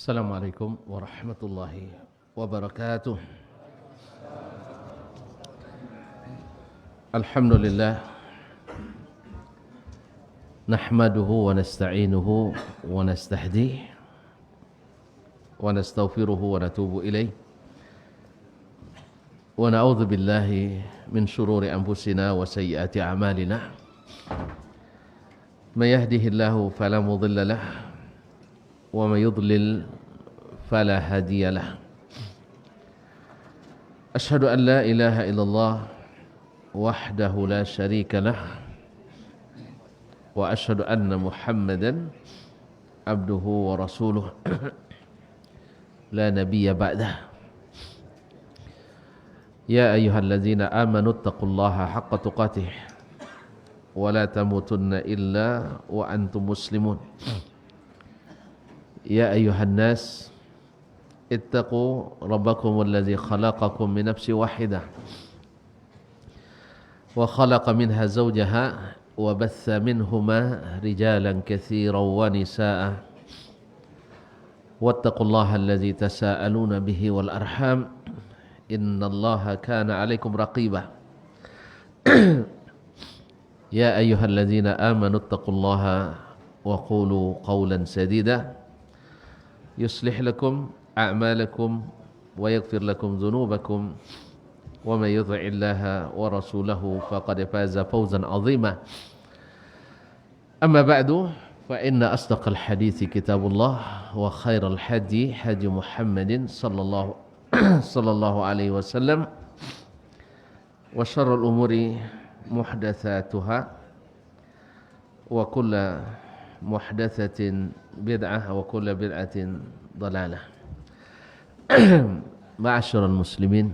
Assalamualaikum warahmatullahi wabarakatuh. Alhamdulillah nahmaduhu wa nasta'inuhu wa nastahdihi wa nastaghfiruhu wa natubu ilaih wa na'udzu billahi min shururi anfusina wa sayyiati a'malina. May yahdihillahu fala mudilla lahu ومن يضلل فلا هادي له أشهد أن لا إله إلا الله وحده لا شريك له وأشهد أن محمدا عبده ورسوله لا نبي بعده يا أيها الذين آمنوا اتقوا الله حق تقاته ولا تموتن إلا وأنتم مسلمون يا أيها الناس اتقوا ربكم الذي خلقكم من نفس واحدة وخلق منها زوجها وبث منهما رجالا كثيرا ونساء واتقوا الله الذي تساءلون به والأرحام إن الله كان عليكم رقيبا يا أيها الذين آمنوا اتقوا الله وقولوا قولا سديدا يصلح لكم أعمالكم ويغفر لكم ذنوبكم ومن يطع الله ورسوله فقد فاز فوزا عظيما أما بعد فإن أصدق الحديث كتاب الله وخير الهدي هدي محمد صلى الله عليه وسلم وشر الأمور محدثاتها وكل محدثة بدعة وكل بدعة ضلالة. معاشر المسلمين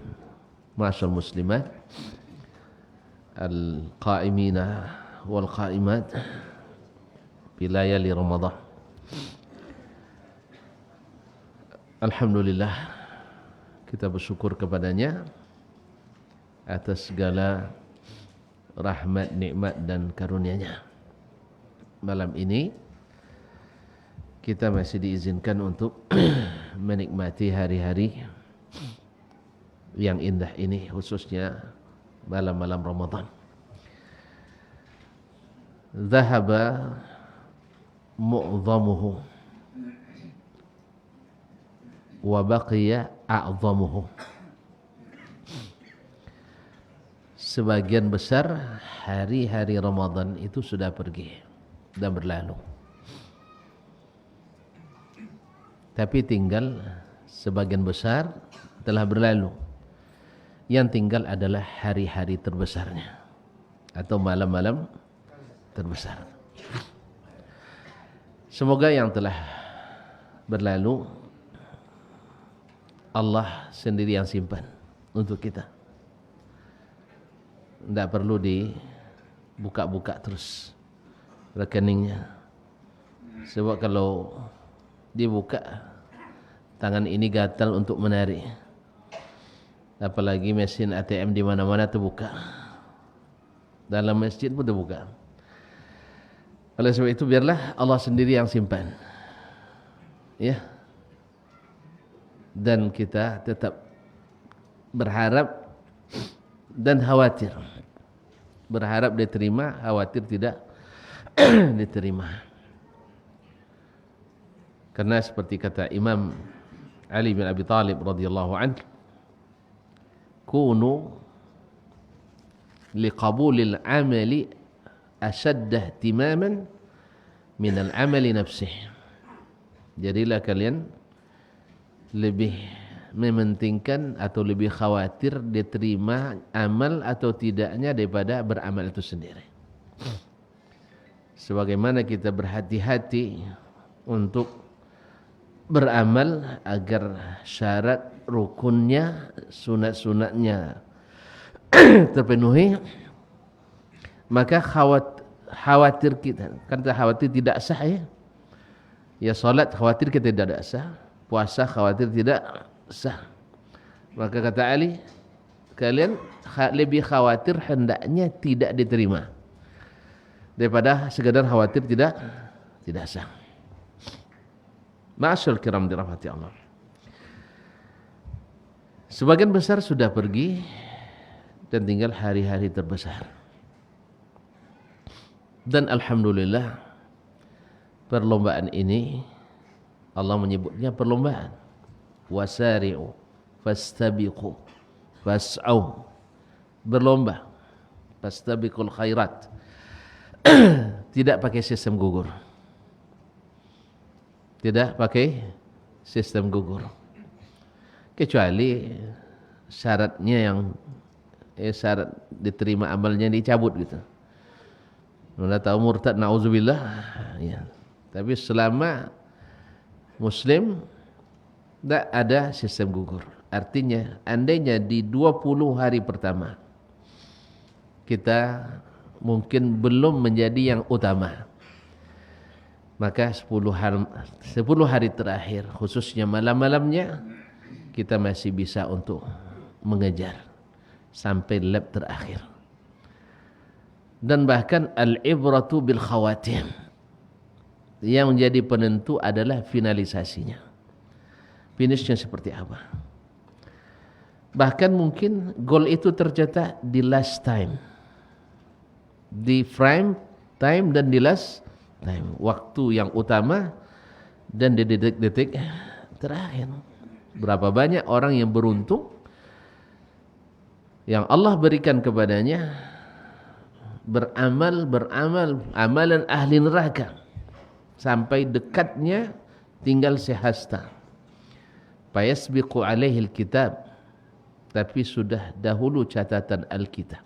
معاشر المسلمات القائمين والقائمات في ليالي رمضان. Alhamdulillah, kita bersyukur kepadanya atas segala rahmat, nikmat dan karunia-Nya. Malam ini kita masih diizinkan untuk menikmati hari-hari yang indah ini, khususnya malam-malam Ramadan. Dhahaba mu'dhamuhu wa baqiya a'dhamuhu. Sebagian besar hari-hari Ramadan itu sudah pergi dan berlalu, tapi tinggal sebagian besar telah berlalu. Yang tinggal adalah hari-hari terbesarnya atau malam-malam terbesar. Semoga yang telah berlalu Allah sendiri yang simpan untuk kita. Tidak perlu dibuka-buka terus rekeningnya, sebab kalau dibuka tangan ini gatal untuk menarik, apalagi mesin ATM di mana-mana terbuka, dalam masjid pun terbuka. Oleh sebab itu biarlah Allah sendiri yang simpan, ya. Dan kita tetap berharap dan khawatir. Berharap diterima, khawatir tidak diterima. Karena seperti kata Imam Ali bin Abi Thalib radhiyallahu anhu, kunu liqabulil amali ashadda ihtimaman min al-amali nafsihi. Jadilah kalian lebih mementingkan atau lebih khawatir diterima amal atau tidaknya daripada beramal itu sendiri. Sebagaimana kita berhati-hati untuk beramal agar syarat rukunnya, sunat-sunatnya terpenuhi, maka khawatir kita, kan khawatir tidak sah, ya salat khawatir kita tidak sah, puasa khawatir tidak sah. Maka kata Ali, kalian lebih khawatir hendaknya tidak diterima daripada sekadar khawatir tidak sah. Ma'asyal kiram dirahmati Allah. Sebagian besar sudah pergi dan tinggal hari-hari terbesar. Dan alhamdulillah perlombaan ini Allah menyebutnya perlombaan. Wasari'u fastabiqu fas'au. Berlomba. Fastabiqul khairat. Tidak pakai sistem gugur. Tidak pakai sistem gugur. Kecuali syaratnya yang syarat diterima amalnya dicabut gitu. Sudah tahu murtad, na'udzubillah. Ya. Tapi selama Muslim tidak ada sistem gugur. Artinya, andainya di 20 hari pertama kita mungkin belum menjadi yang utama, maka 10 hari terakhir, khususnya malam-malamnya, kita masih bisa untuk mengejar sampai lap terakhir. Dan bahkan al-ibratu bil khawatim, yang menjadi penentu adalah finalisasinya. Finishnya seperti apa. Bahkan mungkin gol itu tercetak di last time, di prime time dan di last time, waktu yang utama dan di detik-detik terakhir. Berapa banyak orang yang beruntung yang Allah berikan kepadanya beramal amalan ahli neraka sampai dekatnya tinggal sehasta. Fayasbiqu alaihi alkitab, tapi sudah dahulu catatan alkitab.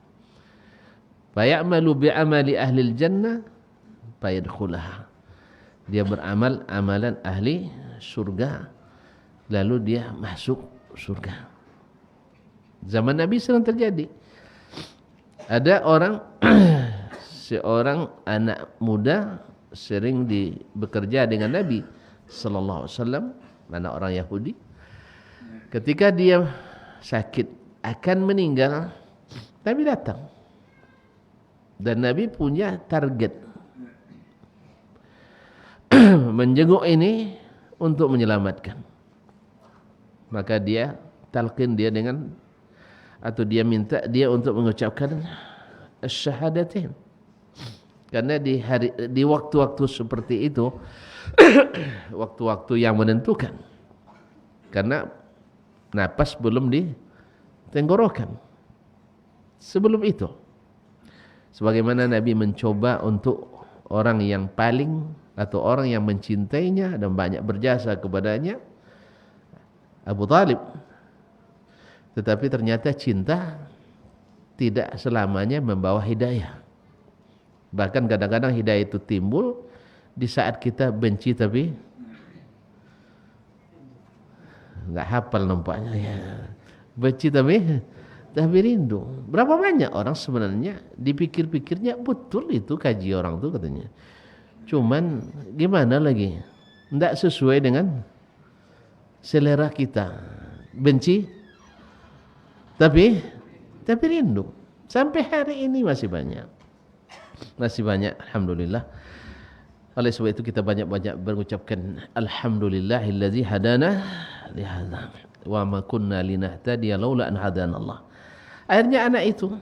Fayamalu bi'amali ahli aljannah fayadkhulaha. Dia beramal amalan ahli surga, lalu dia masuk surga. Zaman Nabi sering terjadi. Ada orang seorang anak muda sering bekerja dengan Nabi sallallahu alaihi wasallam, anak orang Yahudi. Ketika dia sakit akan meninggal, Nabi datang. Dan Nabi punya target menjenguk ini untuk menyelamatkan. Maka dia talqin dia dengan, atau dia minta dia untuk mengucapkan asyhadatain. Karena di waktu-waktu seperti itu waktu-waktu yang menentukan. Karena napas belum di tenggorokan. Sebelum itu, sebagaimana Nabi mencoba untuk orang yang paling atau orang yang mencintainya dan banyak berjasa kepadanya, Abu Talib. Tetapi ternyata cinta tidak selamanya membawa hidayah. Bahkan kadang-kadang hidayah itu timbul di saat kita benci tapi enggak hafal nampaknya ya. Benci tapi rindu. Berapa banyak orang sebenarnya dipikir-pikirnya betul itu kaji orang tuh katanya. Cuman gimana lagi? Enggak sesuai dengan selera kita. Benci tapi rindu. Sampai hari ini masih banyak. Masih banyak, alhamdulillah. Oleh sebab itu kita banyak-banyak mengucapkan alhamdulillahillazi hadana li hadza wa ma kunna linahtadiya laula an hadanallah. Akhirnya anak itu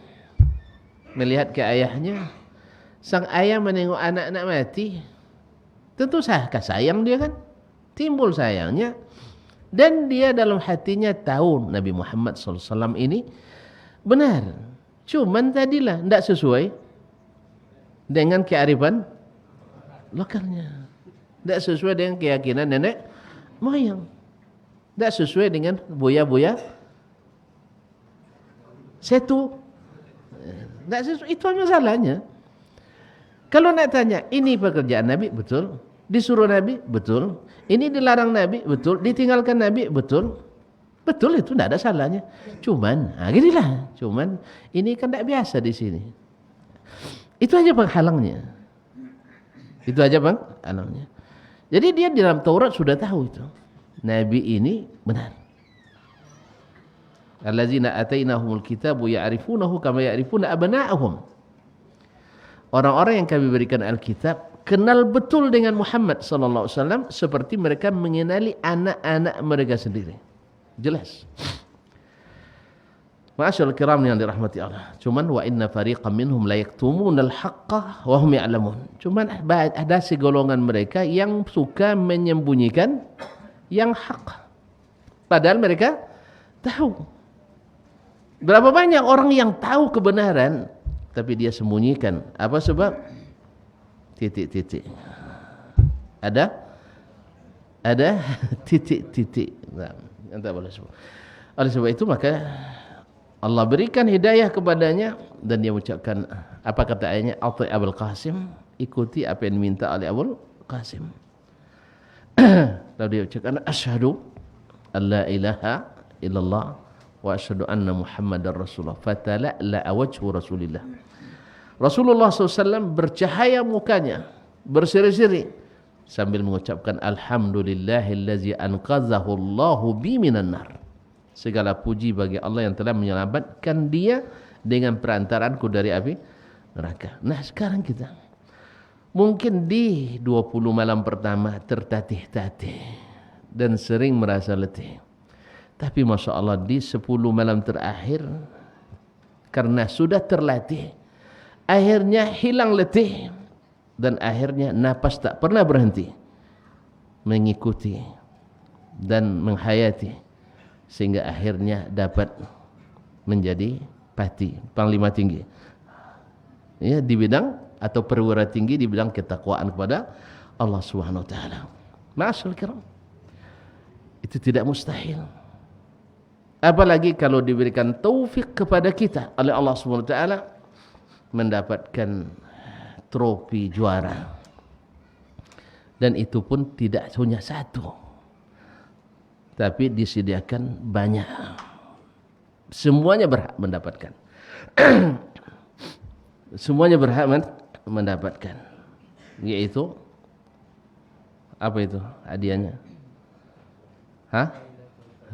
melihat ke ayahnya. Sang ayah menengok anak-anak mati. Tentu sayang dia kan. Timbul sayangnya. Dan dia dalam hatinya tahu Nabi Muhammad SAW ini benar. Cuman tadilah tidak sesuai dengan kearifan lokalnya. Tidak sesuai dengan keyakinan nenek moyang. Tidak sesuai dengan buaya-buaya setu. Tidak sesuai. Itu masalahnya. Kalau nak tanya, ini pekerjaan Nabi, betul. Disuruh Nabi, betul. Ini dilarang Nabi, betul. Ditinggalkan Nabi, betul. Betul, itu tidak ada salahnya. Cuman, ginilah. Cuman, ini kan tidak biasa di sini. Itu aja penghalangnya. Itu aja penghalangnya. Jadi dia di dalam Taurat sudah tahu itu. Nabi ini benar. Allazina atainahumul kitabu ya'rifunahu kama ya'rifuna abna'ahum. Orang-orang yang kami berikan Alkitab, kenal betul dengan Muhammad sallallahu alaihi wasallam seperti mereka mengenali anak-anak mereka sendiri. Jelas. Ma'asyiral kiram yang dirahmati Allah. Cuman wa inna fariqan minhum la yaktumunal haqqa wa hum ya'lamun. Cuman ada segolongan mereka yang suka menyembunyikan yang hak. Padahal mereka tahu. Berapa banyak orang yang tahu kebenaran tapi dia sembunyikan. Apa sebab? Titik-titik. Ada titik-titik. Nah, yang tak boleh sebut. Oleh sebab itu maka Allah berikan hidayah kepadanya dan dia mengucapkan apa kata ayatnya, Ati Abul Qasim, ikuti apa yang diminta oleh Abul Qasim. Lalu dia ucapkan asyhadu alla ilaha illallah wa asyhadu anna Muhammadar Rasulullah. Fatala'la wajhu Rasulillah. Rasulullah SAW bercahaya mukanya, berseri-seri sambil mengucapkan alhamdulillahillazi anqadhahu Allahu bi minan nar. Segala puji bagi Allah yang telah menyelamatkan dia dengan perantaranku dari api neraka. Nah, sekarang kita mungkin di 20 malam pertama tertatih-tatih dan sering merasa letih. Tapi Masya Allah di 10 malam terakhir karena sudah terlatih, akhirnya hilang letih dan akhirnya napas tak pernah berhenti mengikuti dan menghayati sehingga akhirnya dapat menjadi pati, panglima tinggi ya, di bidang atau perwira tinggi di bidang ketakwaan kepada Allah Subhanahu wa taala. Ma'asyiral kiram, itu tidak mustahil. Apalagi kalau diberikan taufik kepada kita oleh Allah Subhanahu wa taala mendapatkan trofi juara. Dan itu pun tidak hanya satu, tapi disediakan banyak. Semuanya berhak mendapatkan. Semuanya berhak mendapatkan. Yaitu apa itu hadiahnya?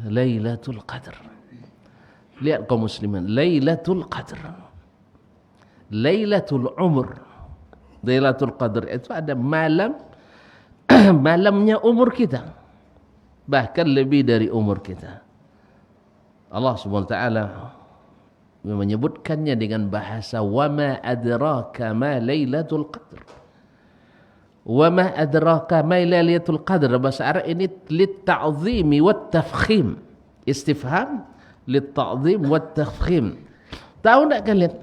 Lailatul Qadar. Lihat kaum muslimin, Lailatul Qadar. Lailatul Umur. Lailatul Qadar itu ada malam malamnya umur kita. Bahkan lebih dari umur kita. Allah Subhanahu wa taala menyebutkannya dengan bahasa wa ma adraka ma lailatul qadr. Wa ma adraka ma lailatul qadr, bahasa Arab ini lit ta'zimi wat tafkhim. Istifham lit ta'zim wat tafkhim. Tahu tak kalian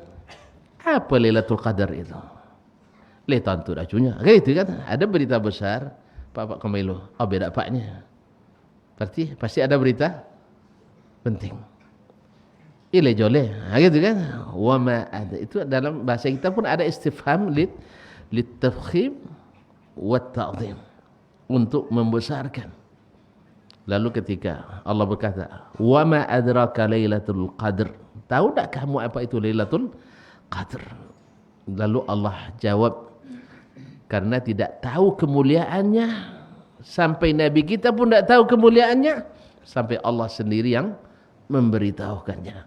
apa Lailatul Qadar itu? Lihat tu dah cunya. Gitu kan? Ada berita besar, Pak Kemelo. Oh, beda paknya. Berarti pasti ada berita penting. Ile jole, gitu kan? Wa ma ada. Itu dalam bahasa kita pun ada istifham lit tafkhim wa ta'zim, untuk membesarkan. Lalu ketika Allah berkata, "Wa ma adraka lailatul qadr." Tahu tak kamu apa itu Lailatul Qadr? Lalu Allah jawab, karena tidak tahu kemuliaannya. Sampai Nabi kita pun tidak tahu kemuliaannya, sampai Allah sendiri yang memberitahukannya.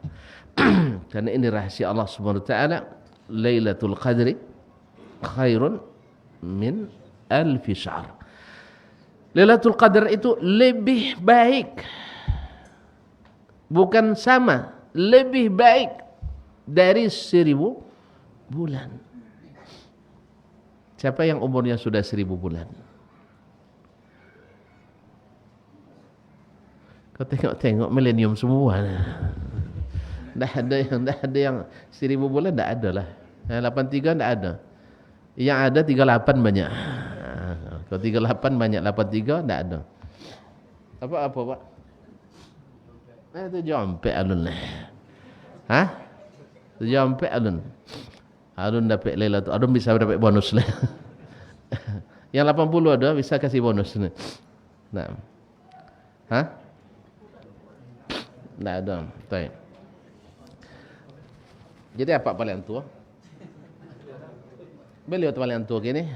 Karena ini rahasia Allah Subhanahu wa taala. Lailatul Qadri khairun min alfi syahr. Lailatul Qadar itu lebih baik, bukan sama, lebih baik dari 1000 bulan. Siapa yang umurnya sudah 1000 bulan? Kau tengok milenium semua. Dah ada yang 1000 bulan, dah ada lah. 83 dah ada. Yang ada 38 banyak. Kalau 38 banyak, 83 dah ada. Apa Pak? Itu jompet alun lah. Itu jompet alun. Alun dapat Lailatul, alun bisa dapat bonus lah. Yang 80 ada bisa kasih bonus ni. Nah. Tak ada. Baik. Jadi apa paling tua? Beliau paling tua gini.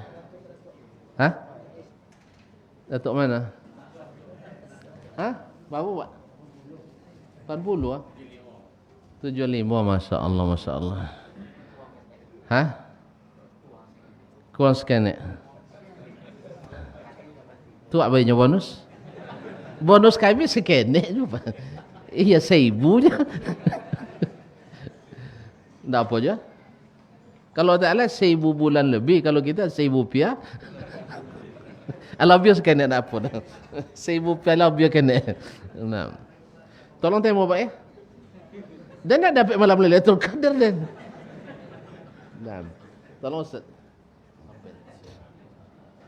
Datuk mana? Berapa Pak? 80 75, Masya Allah, Masya Allah. Kurang sekian ni? Tu abainya bonus. Bonus kami sekenek juga. Iya 1,000 je. Tak apa je. Kalau tak lah 1,000 bulan lebih. Kalau kita 1,000 rupiah. Alah biar sekenek tak apa. 1,000 rupiah lah biar kenek. Nah. Tolong tengok Pak ya. Dan nak dapat malam Lailatul Qadar dan. Nah. Tolong Ustaz.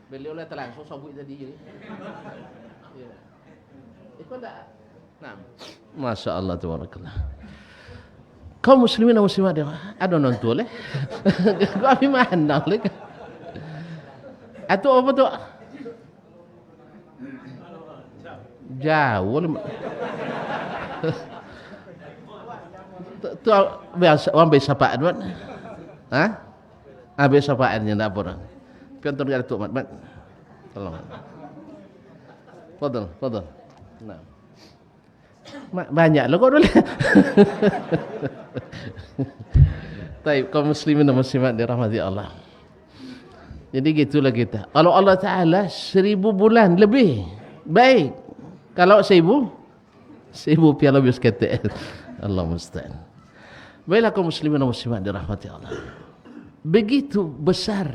Beliau lah langsung sabut tadi je. Ya. Ikut tak? Nah. Masya Allah tabarakallah. Kaum muslimin dan muslimat dia ada nonton leh. Kami mana leh. Atau apa tu? Jauh. Tu biasa orang biasa apaan mat? Ha? Biasa apaannya tak apa orang. Pion tu tu mat. Tolong. Fadal. Nah. Banyak lah kok dulu. Baik, kaum muslimin dan muslimat dirahmati Allah. Jadi gitulah kita. Kalau Allah Ta'ala 1,000 bulan lebih baik. Kalau 1,000 piala lebih sekete. Allah musta'an. Baiklah kaum muslimin dan muslimat dirahmati Allah. Begitu besar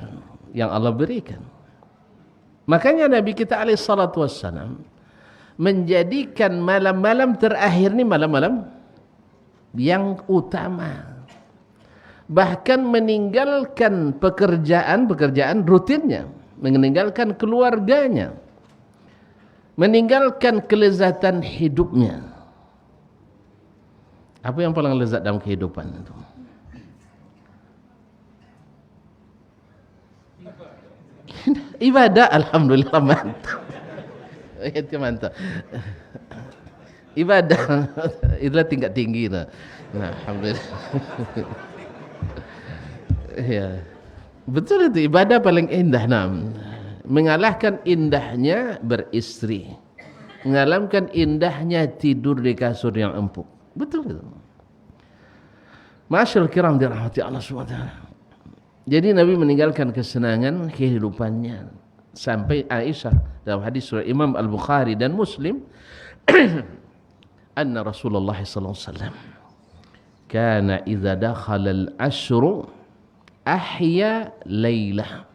yang Allah berikan. Makanya Nabi kita alaihi salatu wassalam menjadikan malam-malam terakhir ni malam-malam yang utama. Bahkan meninggalkan pekerjaan rutinnya, meninggalkan keluarganya, meninggalkan kelezatan hidupnya. Apa yang paling lezat dalam kehidupan itu? Ibadah, alhamdulillah mantap. Itu mantap. Ibadah itulah tingkat tinggi lah. Nah, alhamdulillah. Ya. Betul itu ibadah paling indah mengalahkan indahnya beristri. Mengalahkan indahnya tidur di kasur yang empuk. Betul itu. Masyaallah kiram dirahmati Allah SWT. Jadi Nabi meninggalkan kesenangan kehidupannya sampai Aisyah dalam hadis surah Imam Al-Bukhari dan Muslim anna Rasulullah sallallahu alaihi wasallam kana idza dakhala al-ashru ahya lailah.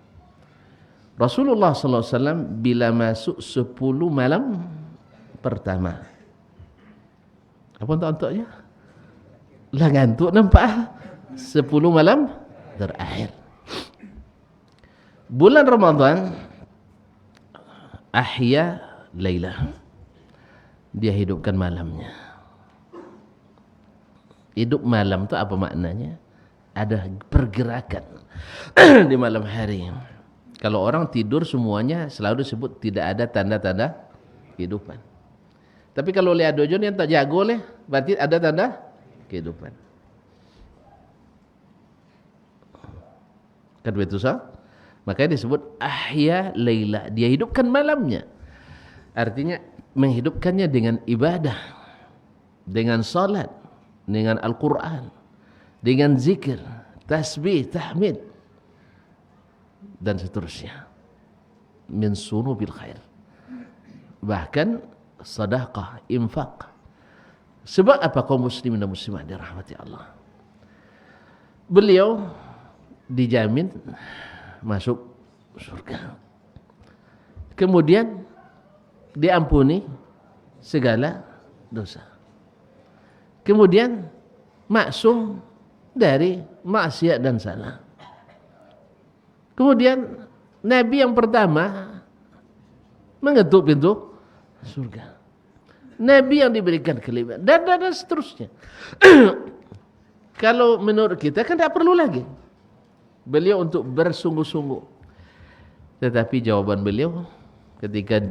Rasulullah sallallahu alaihi wasallam bila masuk 10 malam pertama. Apa untuk-untuknya? Lah ngantuk nampak 10 malam terakhir. Bulan Ramadan ahya lailah. Dia hidupkan malamnya. Hidup malam itu apa maknanya? Ada pergerakan di malam hari. Kalau orang tidur semuanya selalu disebut tidak ada tanda-tanda kehidupan. Tapi kalau lihat dojon yang tak jago leh, berarti ada tanda kehidupan. Kan betul sah? Makanya disebut ahya lailah. Dia hidupkan malamnya. Artinya menghidupkannya dengan ibadah, dengan salat, dengan Al-Quran, dengan zikir, tasbih, tahmid, dan seterusnya. Min sunubil khair. Bahkan sedekah, infak. Sebab apa kaum muslimin dan muslimat dirahmati Allah? Beliau dijamin masuk surga. Kemudian diampuni segala dosa. Kemudian maksum dari maksiat dan salah. Kemudian Nabi yang pertama mengetuk pintu surga. Nabi yang diberikan kelebihan dan seterusnya. Kalau menurut kita kan tidak perlu lagi beliau untuk bersungguh-sungguh. Tetapi jawaban beliau ketika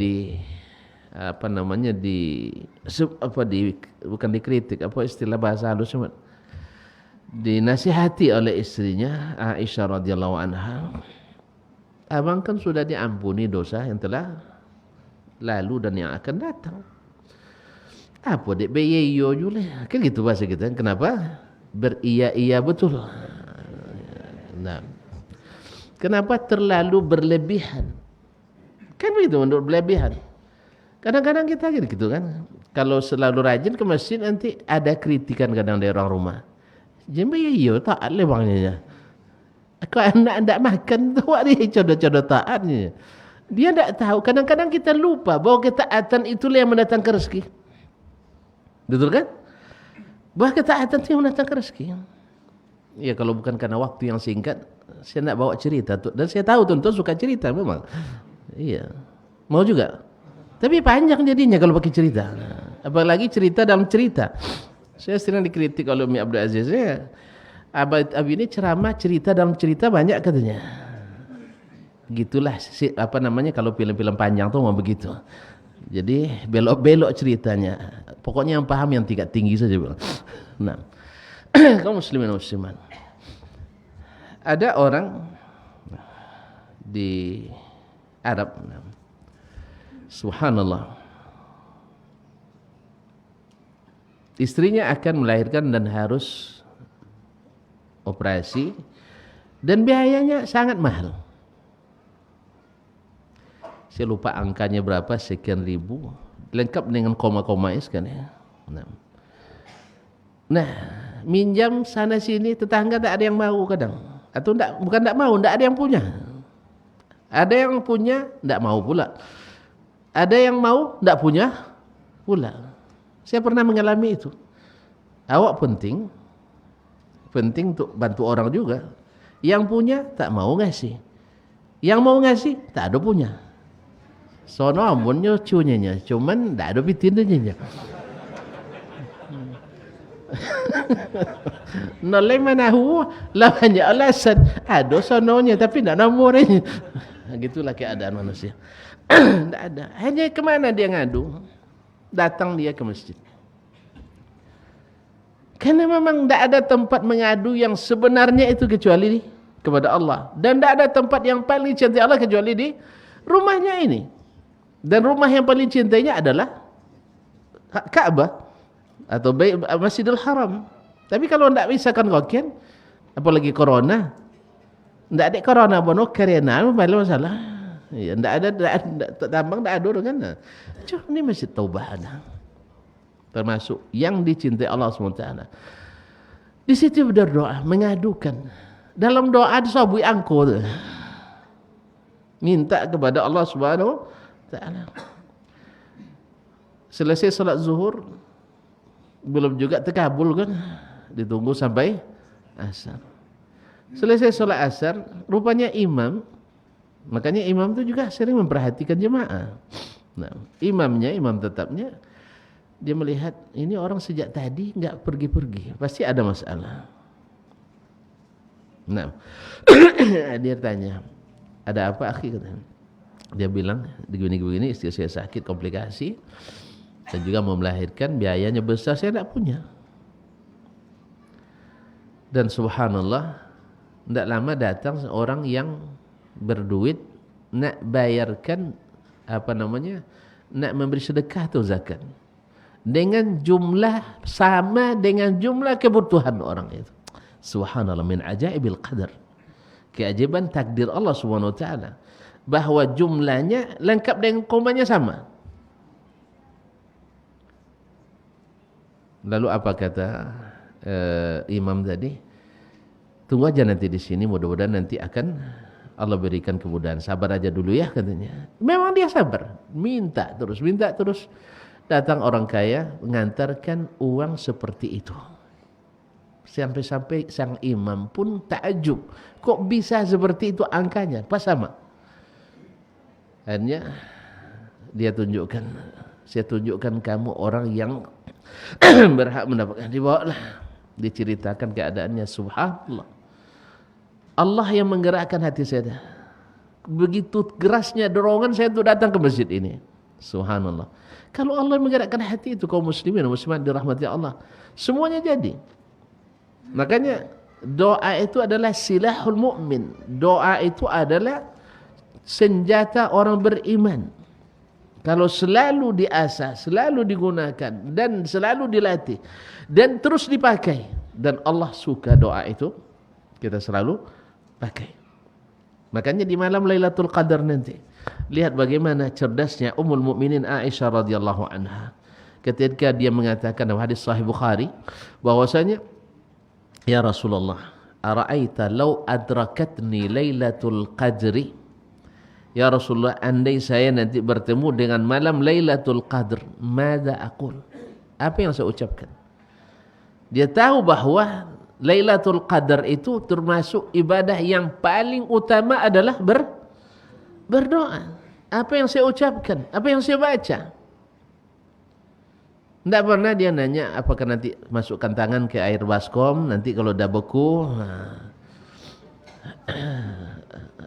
bukan dikritik, apa istilah bahasa halus, dinasihati oleh istrinya Aisyah radhiyallahu anha. Abang kan sudah diampuni dosa yang telah lalu dan yang akan datang. Apa dek beyeyo jule? Kan gitu bahasa kita. Kenapa? Beria-iya betul. Nah, kenapa terlalu berlebihan? Kan begitu menurut berlebihan. Kadang-kadang kita gitu kan. Kalau selalu rajin ke masjid nanti ada kritikan kadang dari orang rumah. Jembe iya taat le bangnya. Aku anak ndak makan tu dia codo-codo taatnya. Dia ndak tahu. Kadang-kadang kita lupa bahwa ketaatan itulah yang mendatangkan rezeki. Betul kan? Bahwa ketaatan itu yang mendatangkan rezeki. Ya kalau bukan karena waktu yang singkat, saya nak bawa cerita tuh. Dan saya tahu tuan-tuan suka cerita memang. Iya. Mau juga. Tapi panjang jadinya kalau pakai cerita. Apalagi cerita dalam cerita. Saya sering dikritik oleh Umi Abdul Aziz. Abi ini ceramah cerita dalam cerita banyak katanya. Gitulah kalau film-film panjang tuh mau begitu. Jadi belok-belok ceritanya. Pokoknya yang paham yang tingkat tinggi saja. Nah, kaum muslimin dan muslimat. Ada orang di Arab, subhanallah, istrinya akan melahirkan dan harus operasi dan biayanya sangat mahal. Saya lupa angkanya berapa, sekian ribu, lengkap dengan koma-koma kan ya. Nah, minjam sana sini, tetangga tak ada yang mau kadang. Atau bukan tak mau, tak ada yang punya. Ada yang punya, tak mau pula. Ada yang mau, tak punya pula. Saya pernah mengalami itu. Awak penting untuk bantu orang juga. Yang punya tak mau ngasih. Yang mau ngasih tak ada punya. Sono amunnya cunyanya, cuman tak ada pitinnya. Nolai manahu lah banyak alasan. Ada sononya tapi tak nomornya. Gitulah keadaan manusia. Tak ada. Hanya kemana dia ngadu? Datang dia ke masjid. Karena memang tak ada tempat mengadu yang sebenarnya itu kecuali kepada Allah. Dan tak ada tempat yang paling cintai Allah kecuali di rumahnya ini. Dan rumah yang paling cintainya adalah Ka'bah atau Masjidil Haram. Tapi kalau tidak bisa kan kokian, apalagi corona, tidak ada corona bono karena masalah. Ya, tidak ada tambang tidak ada kan. Cuma ini masjid Taubah ada. Termasuk yang dicintai Allah SWT. Di situ berdoa, mengadukan. Dalam doa disabui angko tu. Minta kepada Allah Subhanahu Ta'ala. Selesai salat zuhur, belum juga terkabul kan, ditunggu sampai asar. Selesai salat asar, rupanya imam, makanya imam itu juga sering memperhatikan jemaah. Nah, imam tetapnya, dia melihat ini orang sejak tadi enggak pergi-pergi, pasti ada masalah. Nah, dia tanya, ada apa akhi katanya? Dia bilang, begini istri saya sakit, komplikasi, dan juga mau melahirkan, biayanya besar, saya tidak punya. Dan subhanallah, tidak lama datang seorang yang berduit, nak bayarkan, nak memberi sedekah atau zakat. Dengan jumlah, sama dengan jumlah kebutuhan orang itu. Subhanallah, min ajaibil qadar. Keajaiban takdir Allah Subhanahu Wa Ta'ala. Bahwa jumlahnya lengkap dengan komanya sama. Lalu apa kata imam tadi? Tunggu aja nanti di sini, mudah-mudahan nanti akan Allah berikan kemudahan. Sabar aja dulu ya katanya. Memang dia sabar, minta terus. Datang orang kaya mengantarkan uang seperti itu. Sampai-sampai sang imam pun takjub. Kok bisa seperti itu angkanya? Pas sama. Akhirnya dia tunjukkan, saya tunjukkan kamu orang yang berhak mendapatkan. Dibawalah, diceritakan keadaannya. Subhanallah, Allah yang menggerakkan hati saya. Begitu gerasnya dorongan saya untuk datang ke masjid ini. Subhanallah. Kalau Allah menggerakkan hati itu, kaum muslimin dan muslimat dirahmati Allah, semuanya jadi. Makanya doa itu adalah silahul mu'min. Doa itu adalah senjata orang beriman. Kalau selalu diasah, selalu digunakan dan selalu dilatih dan terus dipakai, dan Allah suka doa itu, kita selalu pakai. Makanya di malam Lailatul Qadar nanti Lihat bagaimana cerdasnya Ummul Mukminin Aisyah radhiyallahu anha ketika dia mengatakan dalam hadis Sahih Bukhari bahwasanya, ya Rasulullah, ara'aita law adrakatni Lailatul Qadri, ya Rasulullah, andai saya nanti bertemu dengan malam Lailatul Qadr, madza aqul, apa yang saya ucapkan? Dia tahu bahwa Lailatul Qadar itu termasuk ibadah yang paling utama adalah berdoa. Apa yang saya ucapkan? Apa yang saya baca? Tidak pernah dia nanya apakah nanti masukkan tangan ke air baskom, nanti kalau dah beku,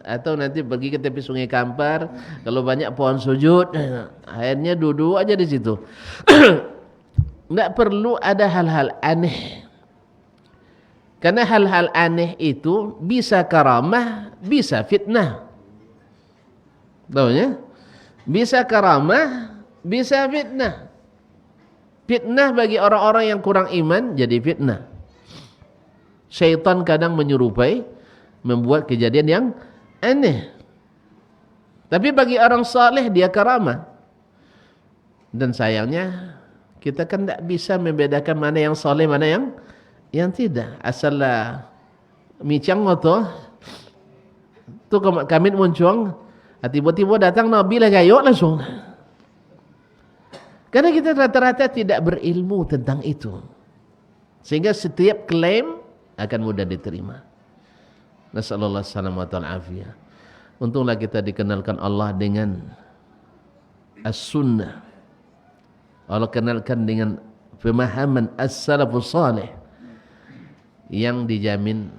atau nanti pergi ke tepi sungai Kampar, kalau banyak pohon sujud, akhirnya duduk aja di situ. Tidak perlu ada hal-hal aneh. Karena hal-hal aneh itu bisa karamah, bisa fitnah. Tahu ya? Bisa karamah, bisa fitnah. Fitnah bagi orang-orang yang kurang iman jadi fitnah. Syaitan kadang menyerupai, membuat kejadian yang aneh. Tapi bagi orang saleh dia karamah. Dan sayangnya kita kan tidak bisa membedakan mana yang saleh, mana yang tidak. Asallah micang moto tu kamit muncung, tiba-tiba datang Nabi lah gayok langsung. Karena kita rata-rata tidak berilmu tentang itu, sehingga setiap klaim akan mudah diterima. Nasallallahu alaihi wasallam. Untunglah kita dikenalkan Allah dengan as-sunnah. Allah kenalkan dengan pemahaman as-salafus salih yang dijamin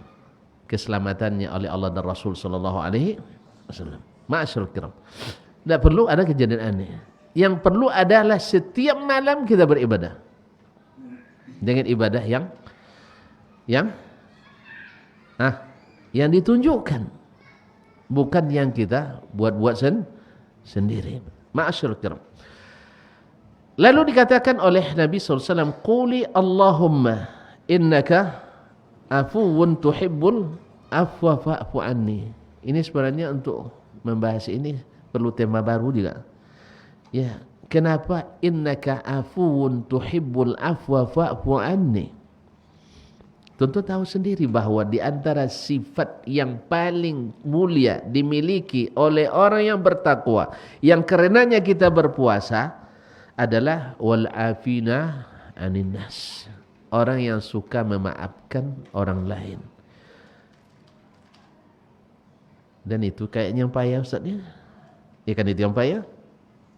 keselamatannya oleh Allah dan Rasul sallallahu alaihi wasallam. Ma'asyiral kiram. Tidak perlu ada kejadian aneh. Yang perlu adalah setiap malam kita beribadah dengan ibadah yang ditunjukkan, bukan yang kita buat-buat sendiri. Ma'asyiral kiram. Lalu dikatakan oleh Nabi SAW, Quli Allahumma innaka afuwun tuhibbul afwa fa'fu anni. Ini sebenarnya untuk membahas ini perlu tema baru juga. Ya, kenapa innaka afuwun tuhibbul afwa fa'fu anni? Tentu tahu sendiri bahwa di antara sifat yang paling mulia dimiliki oleh orang yang bertakwa, yang karenanya kita berpuasa, adalah wal afina anin nas. Orang yang suka memaafkan orang lain. Dan itu kayaknya yang payah Ustaz ya. Ya kan itu yang payah.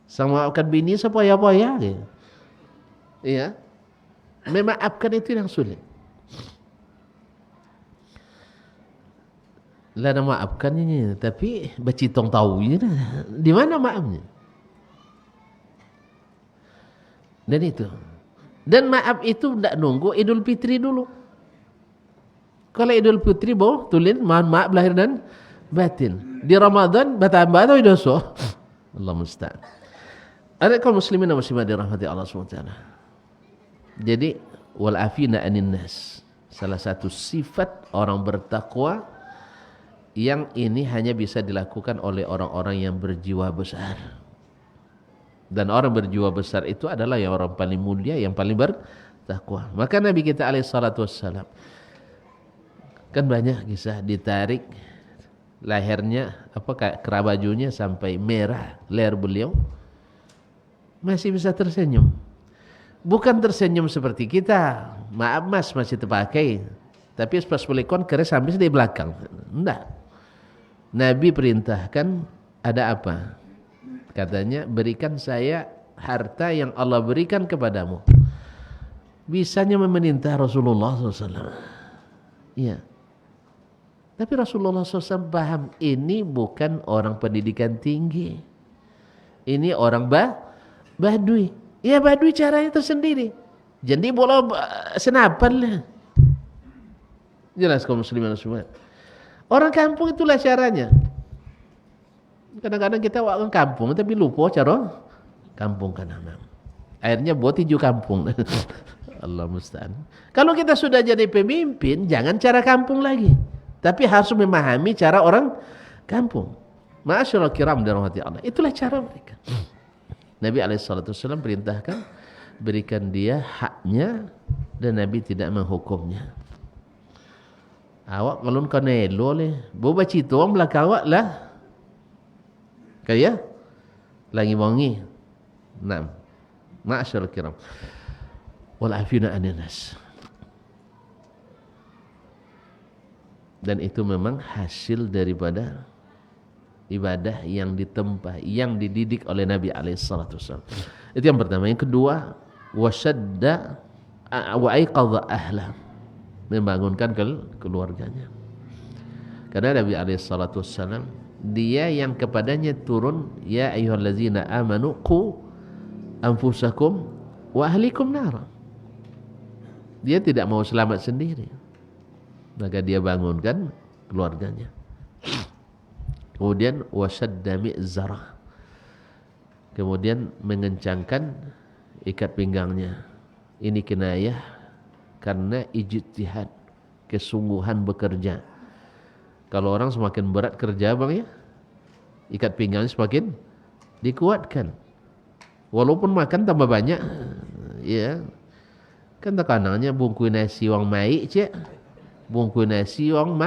Sang memaafkan bini sepayah-payah gitu. Iya. Memaafkan itu yang sulit. Lah nak maafkannya, tapi bacitong tahu ini di mana maafnya? Dan itu. Dan maaf itu tidak nunggu Idul Fitri dulu. Kalau Idul Fitri boh tulis mohon maaf lahir dan batin. Di Ramadan bertambah atau dosa? Allah musta'an. Ada kaum muslimin dan muslimat dirahmati Allah SWT. Jadi wal afina anin nas, salah satu sifat orang bertakwa yang ini hanya bisa dilakukan oleh orang-orang yang berjiwa besar. Dan orang berjiwa besar itu adalah yang orang paling mulia, yang paling bertakwa. Maka Nabi kita alaihi salatu wassalam kan banyak kisah ditarik lehernya, kayak kerah bajunya sampai merah leher beliau, masih bisa tersenyum. Bukan tersenyum seperti kita, maaf mas masih terpakai, tapi pas pelekon keris sampai di belakang. Enggak. Nabi perintahkan ada apa? Katanya berikan saya harta yang Allah berikan kepadamu. Bisanya memerintah Rasulullah SAW. Iya. Tapi Rasulullah SAW paham ini bukan orang pendidikan tinggi. Ini orang Badui. Ya Badui caranya tersendiri. Jadi bola senapan lah. Jelas kaum muslimin semua. Orang kampung itulah caranya. Kadang-kadang kita orang kampung tapi lupa cara kampung kadang-kadang. Akhirnya buat tinju kampung. Allah musta'an. Kalau kita sudah jadi pemimpin, jangan cara kampung lagi. Tapi harus memahami cara orang kampung. Ma'asyiral kiram dirahmati Allah. Itulah cara mereka. Nabi SAW perintahkan berikan dia haknya dan Nabi tidak menghukumnya. Awak kalau kau nelo leh, bawa cerita orang belakang awak lah. Kaya lagi wangi. Naam. Ma'asyiral kiram. Wal afina 'anil nas. Dan itu memang hasil daripada ibadah yang ditempa, yang dididik oleh Nabi SAW. Itu yang pertama. Yang kedua, wasyadda wa aiqadha ahla, membangunkan keluarganya. Karena Nabi SAW, dia yang kepadanya turun, ya ayyuhallazina amanu qu anfusakum wa ahlikum nar. Dia tidak mau selamat sendiri, maka dia bangunkan keluarganya. Kemudian wasyadda mi'zarah, kemudian mengencangkan ikat pinggangnya. Ini kinayah karena ijtihad, kesungguhan bekerja. Kalau orang semakin berat kerja bang ya, ikat pinggangnya semakin dikuatkan. Walaupun makan tambah banyak, ya kan tekanannya bungkui nasi wang mai cek, bungkui nasi wang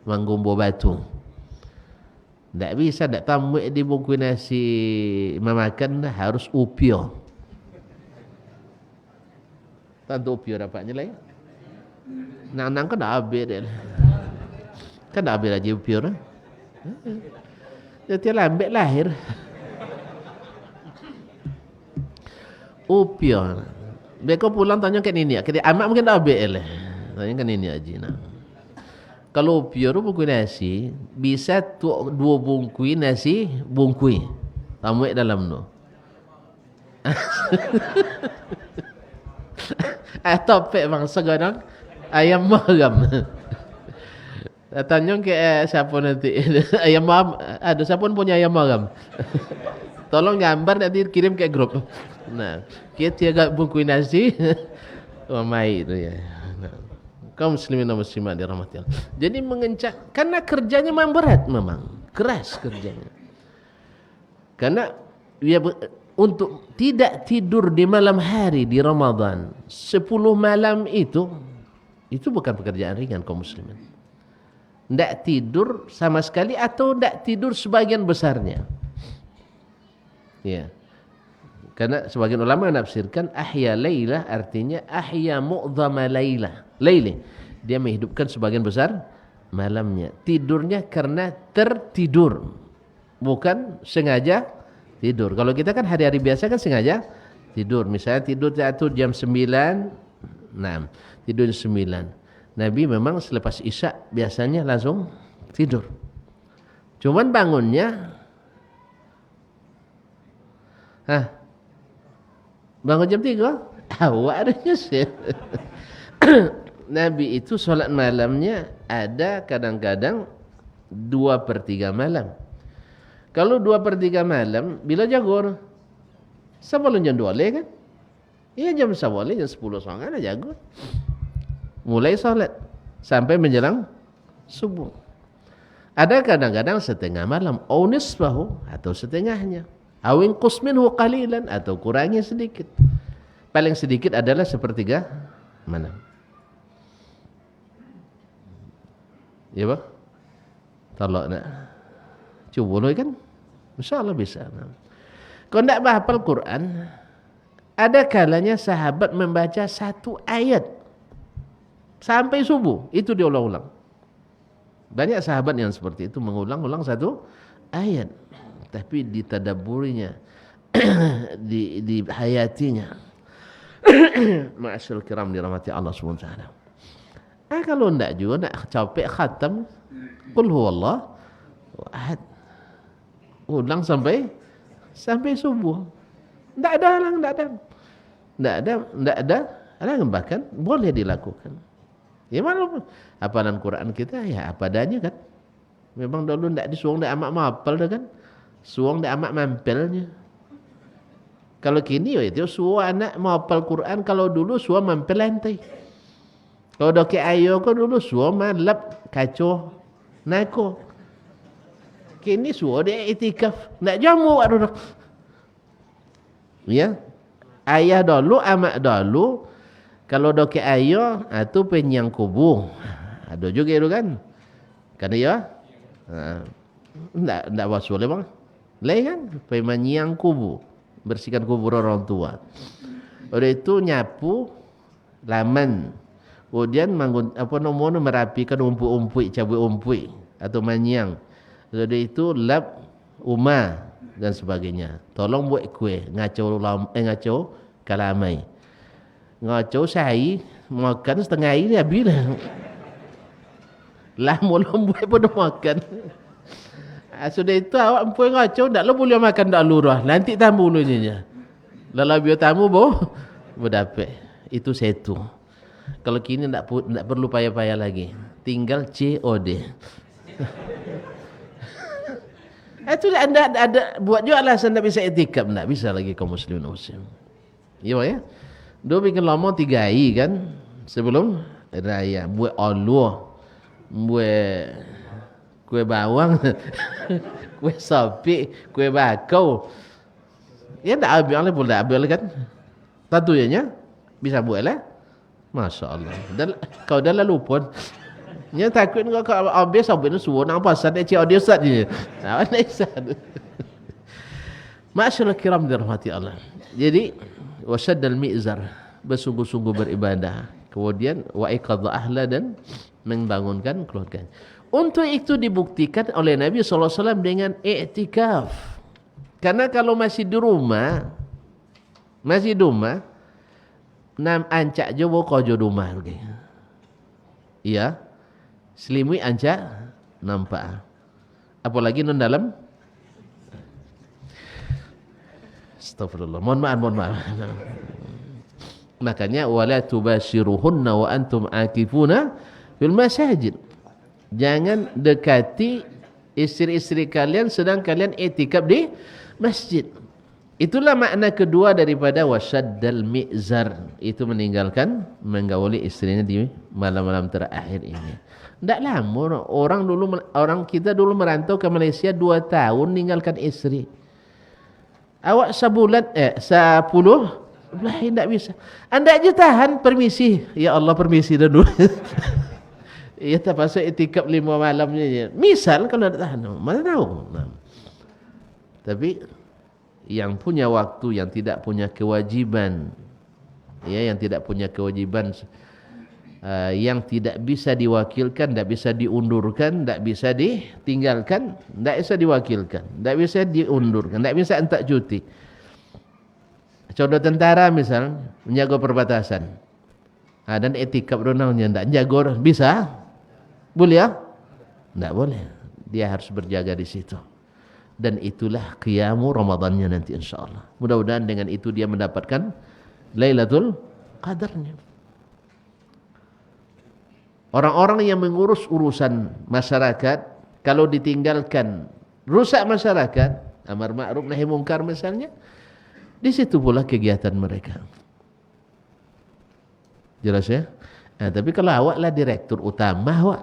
manggumbo batu. Tak bisa, tak tambah di bungkui nasi memakan harus upio. Tentu upio dapatnya lah ya. Nang kan dah habis dia lah. Kan dah habis aja upio lah. Dia lambat lahir. Upio. Mereka pulang tanya ke nini. Ke dia amat mungkin dah habis lah. Tanya ke nini aja nak. Kalau pure bungkui nasi, bisa dua bungkui nasi bungkui. Tamuik dalam tu. Topek bang sekarang ayam maram. Tanya ke siapa nanti ayam maram. Ada siapa punya ayam maram. Tolong gambar nanti kirim ke grup. Nah, kita agak bungkui nasi. Oh mai tu ya. Kaum muslimin dan muslimat dirahmati Allah. Jadi mengencang, karena kerjanya memang berat, memang keras kerjanya. Karena dia untuk tidak tidur di malam hari di Ramadan 10 malam itu bukan pekerjaan ringan kaum muslimin. Tidak tidur sama sekali atau tidak tidur sebagian besarnya. Ya. Karena sebagian ulama menafsirkan ahya lailah artinya ahya mu'dhama lailah. Laili. Dia menghidupkan sebagian besar malamnya. Tidurnya karena tertidur. Bukan sengaja tidur. Kalau kita kan hari-hari biasa kan sengaja tidur. Misalnya tidur jam 9. Nah, tidur jam 9. Nabi memang selepas Isya biasanya langsung tidur. Cuman bangunnya bangun jam 3. Awak ada nyusul. Nabi itu solat malamnya ada kadang-kadang 2/3 malam. Kalau 2/3 malam, bila jagur? Sebelum jam 2 kan? Iya jam 10, jam 10 soalnya ada jagur. Mulai solat sampai menjelang subuh. Ada kadang-kadang setengah malam, au nisfahu atau setengahnya. Awin qusminhu qalilan atau kurangnya sedikit. Paling sedikit adalah 1/3 malam. Ya bah? Tolak nak. Cuba dulu kan? InsyaAllah bisa. Kalau tak hafal Quran, ada kalanya sahabat membaca 1 ayat sampai subuh. Itu diulang-ulang. Banyak sahabat yang seperti itu mengulang-ulang 1 ayat. Tapi ditadaburinya, dihayatinya. Ma'asyil kiram dirahmati Allah SWT. Kalau tidak juga nak capek khatam qul huwallah ahad. Ulang sampai subuh. Tidak ada. Bahkan boleh dilakukan. Ya mana hafalan Quran kita ya apa adanya kan. Memang dulu tidak disuruh tidak amat mahafal dah kan. Suang tidak amat mampelnya. Kalau kini itu suruh anak menghafal Quran, kalau dulu suruh mampel lantai. Kalau doke ayo ko dulu suruh malap kacau nako. Kini suruh dia itikaf. Nak jamu orang. Ya. Ayah dulu, amak dulu. Kalau doke ayah, tu penyang kubur. Ada juga itu kan. Kan ya? Tidak wasul bang. Lain kan? Penyang kubur. Bersihkan kubur orang tua. Oleh itu nyapu laman. Kemudian merapikan umpuk-umpuk, cabut umpuk atau manyang. Oleh itu lap umah dan sebagainya. Tolong buat kuih, ngacau kalamai. Ngacau sahi makan setengah hari habis dah. Lah mula buat pun makan. Sudah itu awak puan ngacau tak boleh makan dak lurah. Nanti tamu dulunya. Lalu biar tamu berdapat. Itu satu. Kalau kini tak perlu payah-payah lagi. Tinggal COD. Itu anda ada buat juga alasan tak bisa etikap. Tak bisa lagi kaum muslimin muslim. Ya. Dia bikin lama 3 hari kan. Sebelum raya. Buat Allah. Buat kue bawang. Kue sapi. Kue bakau. Ya tak habis kan. Tentunya bisa buat lah. Masya Allah. Kau dah lalu pun. Dia takut kau habis sampai ni suruh nak pasal dia cik audio sat je. Nak sat. Masya Allah kiram dirahmati Allah. Jadi wasyaddal mi'zar, bersungguh-sungguh beribadah. Kemudian wa iqadha ahla, dan membangunkan keluarga. Untuk itu dibuktikan oleh Nabi SAW dengan i'tikaf. Karena kalau masih di rumah, nam ancak je kau jo rumah okay. Iya. Selimut ancak nampak. Apalagi non dalam. Astagfirullah. Mohon maaf. Makanya wala tubashiruhunna wa antum akifuna fil masajid. Jangan dekati isteri-isteri kalian sedang kalian i'tikaf di masjid. Itulah makna kedua daripada wasyaddal mi'zar. Itu meninggalkan menggauli istrinya di malam-malam terakhir ini. Tak lama orang kita dulu merantau ke Malaysia 2 tahun meninggalkan istri. Awak sebulan 10 tak bisa. Anda aja tahan permisi. Ya Allah permisi dulu. Ya terpaksa i'tikaf 5 malamnya. Misal kalau tak tahan, mana tahu. Tapi yang punya waktu, yang tidak punya kewajiban, yang tidak punya kewajiban, yang tidak bisa diwakilkan, tidak bisa diundurkan, tidak bisa ditinggalkan, tidak bisa diwakilkan, tidak bisa diundurkan, tidak bisa entak cuti. Contoh tentara misal menjaga perbatasan, dan i'tikaf ronalnya tidak jaga, bisa? Boleh ya? Tidak boleh. Dia harus berjaga di situ. Dan itulah qiyamu Ramadannya nanti insyaAllah. Mudah-mudahan dengan itu dia mendapatkan Lailatul Qadarnya. Orang-orang yang mengurus urusan masyarakat, kalau ditinggalkan rusak masyarakat, amar ma'ruf nahi mungkar misalnya, di situ pula kegiatan mereka. Jelas ya? Tapi kalau awak lah direktur utama, awak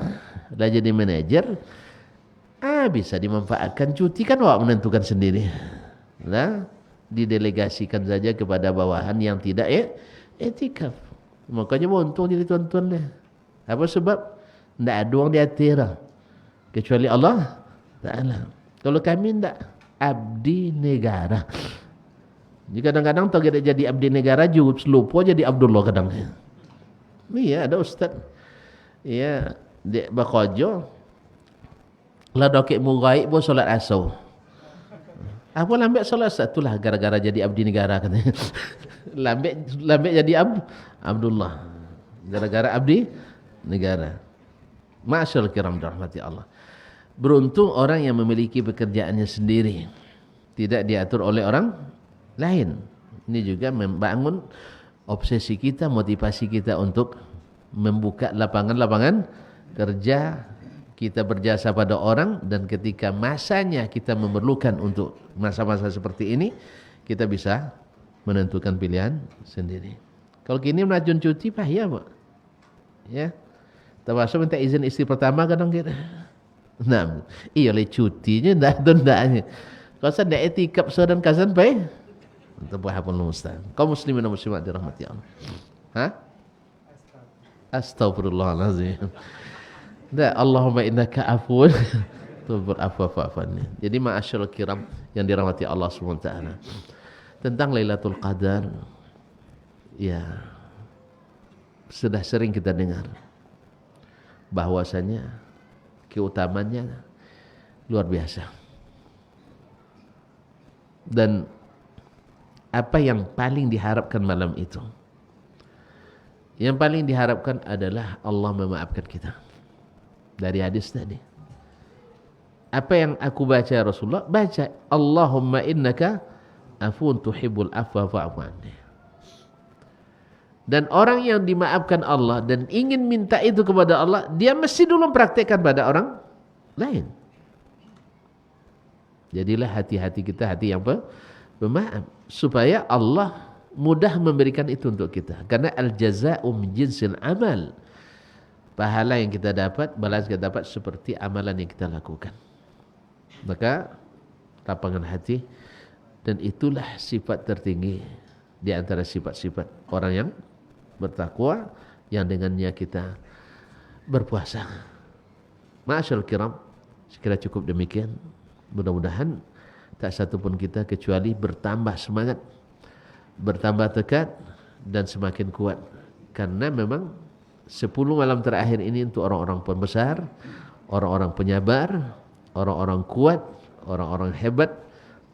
lah jadi manajer, bisa dimanfaatkan cuti kan awak menentukan sendiri. Nah, didelegasikan saja kepada bawahan yang tidak i'tikaf. Makanya untung jadi tuan-tuan dia. Apa sebab? Tidak ada orang di akhirah kecuali Allah Ta'ala. Kalau kami tidak abdi negara. Jadi kadang-kadang tak kita jadi abdi negara juga lupa jadi Abdullah kadang. Iya, ada ustaz. Iya, dia bakojo lah dokek muraib pun solat asar. Apa lambat solat asar? Itulah gara-gara jadi abdi negara katanya. lambat jadi Abdullah. Gara-gara abdi negara. Ma'asyal kiram rahmati Allah. Beruntung orang yang memiliki pekerjaannya sendiri, tidak diatur oleh orang lain. Ini juga membangun obsesi kita, motivasi kita untuk membuka lapangan-lapangan kerja. Kita berjasa pada orang, dan ketika masanya kita memerlukan untuk masa-masa seperti ini, kita bisa menentukan pilihan sendiri. Kalau kini melajun cuti, payah Pak. Ya. Termasuk minta izin istri pertama kadang kita. Nah, iya le cutinya ndak tundanya. Kau san dak etikap dan kasan pai. Untuk hapun Ustaz. Kaum muslimin dan muslimat dirahmati Allah. Hah? Astagfirullahalazim. Dah, Allahumma innaka afuwun tuhibbul afwa fa'fu anni. Jadi ma'asyiral kiram yang dirahmati Allah Subhanahu wa taala. Tentang Lailatul Qadar, ya sudah sering kita dengar bahwasanya keutamannya luar biasa. Dan apa yang paling diharapkan malam itu? Yang paling diharapkan adalah Allah memaafkan kita. Dari hadis tadi. Apa yang aku baca Rasulullah? Baca Allahumma innaka afuun tuhibbul afwa fa'fu anni. Dan orang yang dimaafkan Allah dan ingin minta itu kepada Allah, dia mesti dulu mempraktekkan pada orang lain. Jadilah hati-hati kita hati yang pemaaf, supaya Allah mudah memberikan itu untuk kita. Karena al-jaza'u min jinsil amal. Pahala yang kita dapat, balas kita dapat seperti amalan yang kita lakukan. Maka lapangan hati, dan itulah sifat tertinggi di antara sifat-sifat orang yang bertakwa, yang dengannya kita berpuasa. Ma'asyarul kiram, sekira cukup demikian. Mudah-mudahan tak satu pun kita kecuali bertambah semangat, bertambah tekad, dan semakin kuat. Karena memang 10 malam terakhir ini untuk orang-orang pembesar, orang-orang penyabar, orang-orang kuat, orang-orang hebat,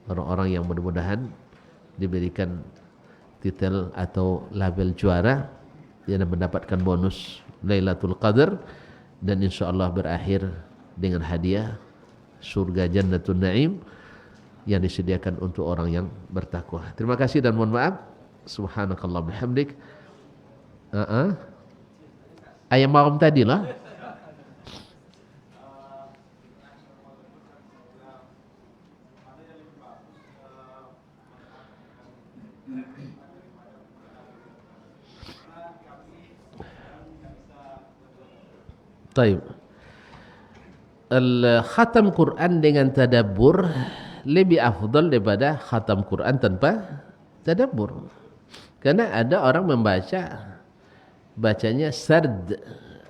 orang-orang yang mudah-mudahan diberikan titel atau label juara, yang mendapatkan bonus Lailatul Qadar, dan insyaallah berakhir dengan hadiah surga Jannatun Naim yang disediakan untuk orang yang bertakwa. Terima kasih dan mohon maaf. Subhanakallah bihamdik. Ayam malam tadi lah. Taib. Khatam Quran dengan tadabbur lebih afdal daripada khatam Quran tanpa tadabbur. Karena ada orang bacanya sard,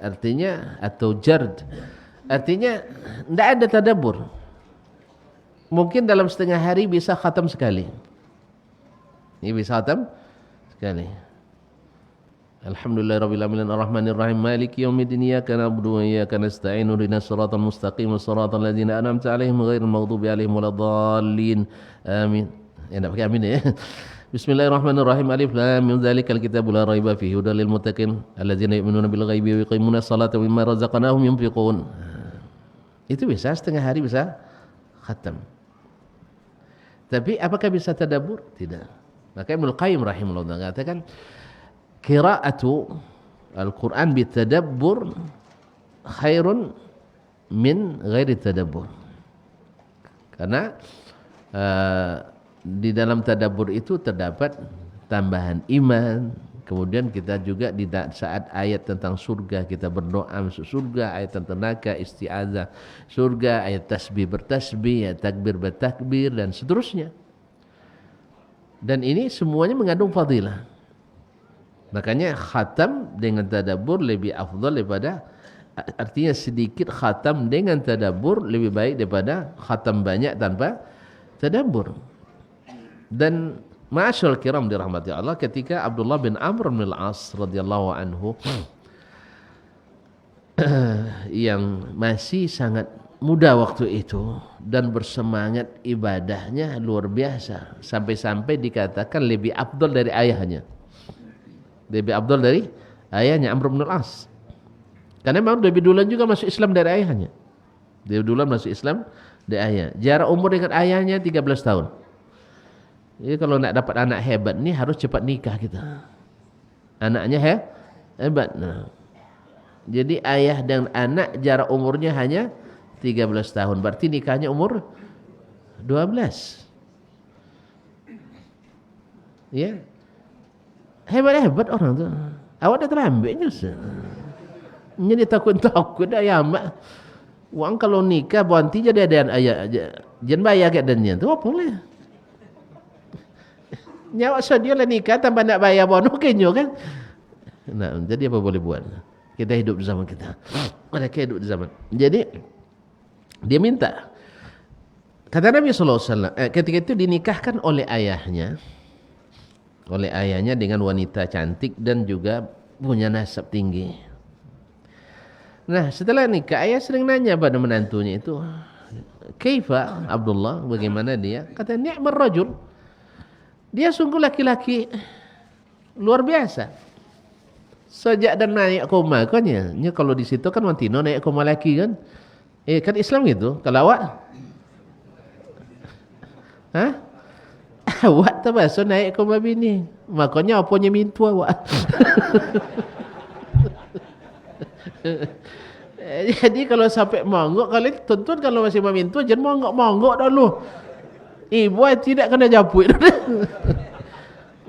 artinya, atau jard, artinya tidak ada tadabbur. Mungkin dalam setengah hari bisa khatam sekali. Ini bisa khatam sekali. Alhamdulillahirabbil alamin arrahmanir rahim maliki yaumiddin iyyaka na'budu wa iyyaka nasta'in ihdinas siratal mustaqim siratal ladzina an'amta 'alaihim ghairil maghdubi 'alaihim waladdallin. Amin. Ya enggak pakai amin ya. Bismillahirrahmanirrahim. Alif lam mim dzalikal kitabul la raiba fihi hudal lil muttaqin alladzina yu'minuna bil ghaibi wa yuqimunas salata wa mimma razaqnahum yunfiqun. Itu bisa setengah hari bisa khatam. Tapi apakah bisa tadabbur? Tidak. Maka Ibnu Qayyim rahimahullah mengatakan qira'atu al-Quran bitadabbur khairun min ghairi tadabbur. Karena di dalam tadabbur itu terdapat tambahan iman. Kemudian kita juga di saat ayat tentang surga kita berdoa masuk surga, ayat tentang neraka isti'adzah surga, ayat tasbih bertasbih, ayat takbir bertakbir, dan seterusnya. Dan ini semuanya mengandung fadilah. Makanya khatam dengan tadabbur lebih afdal daripada, artinya sedikit khatam dengan tadabbur lebih baik daripada khatam banyak tanpa tadabbur. Dan ma'asyarul kiram dirahmati Allah, ketika Abdullah bin Amr bin Al-As radhiyallahu anhu yang masih sangat muda waktu itu dan bersemangat ibadahnya luar biasa, sampai-sampai dikatakan lebih afdal dari ayahnya. Lebih afdal dari ayahnya Amr bin Al-As. Karena memang lebih duluan juga masuk Islam dari ayahnya. Lebih duluan masuk Islam dari ayahnya. Jarak umur dengan ayahnya 13 tahun. Jadi kalau nak dapat anak hebat ni harus cepat nikah kita. Anaknya hebat. Nah. Jadi ayah dan anak jarak umurnya hanya 13 tahun. Berarti nikahnya umur 12. Ya. Hebat-hebat orang tu. Awak dah terlambatnya. Jadi takut dah ya mak. Wang kalau nikah bonti jadi ada ayah jen bayar kat dania tu apa boleh. Nyawa dia lah nikah tanpa nak bayar bono kenyo kan. Nah, jadi apa boleh buat? Kita hidup di zaman kita. Mereka hidup di zaman. Jadi dia minta. Kata Nabi SAW, ketika itu dinikahkan oleh ayahnya. Oleh ayahnya dengan wanita cantik dan juga punya nasab tinggi. Nah, setelah nikah, ayah sering nanya pada menantunya itu, Kaifa Abdullah, bagaimana dia? Kata, ni'mar rajul. Dia sungguh laki-laki luar biasa. Sejak dan naik koma kan ya. Kalau di situ kan wantino naik koma laki kan. Kan Islam gitu. Kalau awak awak terpaksa naik koma bini. Makanya apanya mintu awak. Jadi kalau sampai monggok kali tuntun kalau masih memintu jangan monggok dulu. Ibu tidak kena japuk.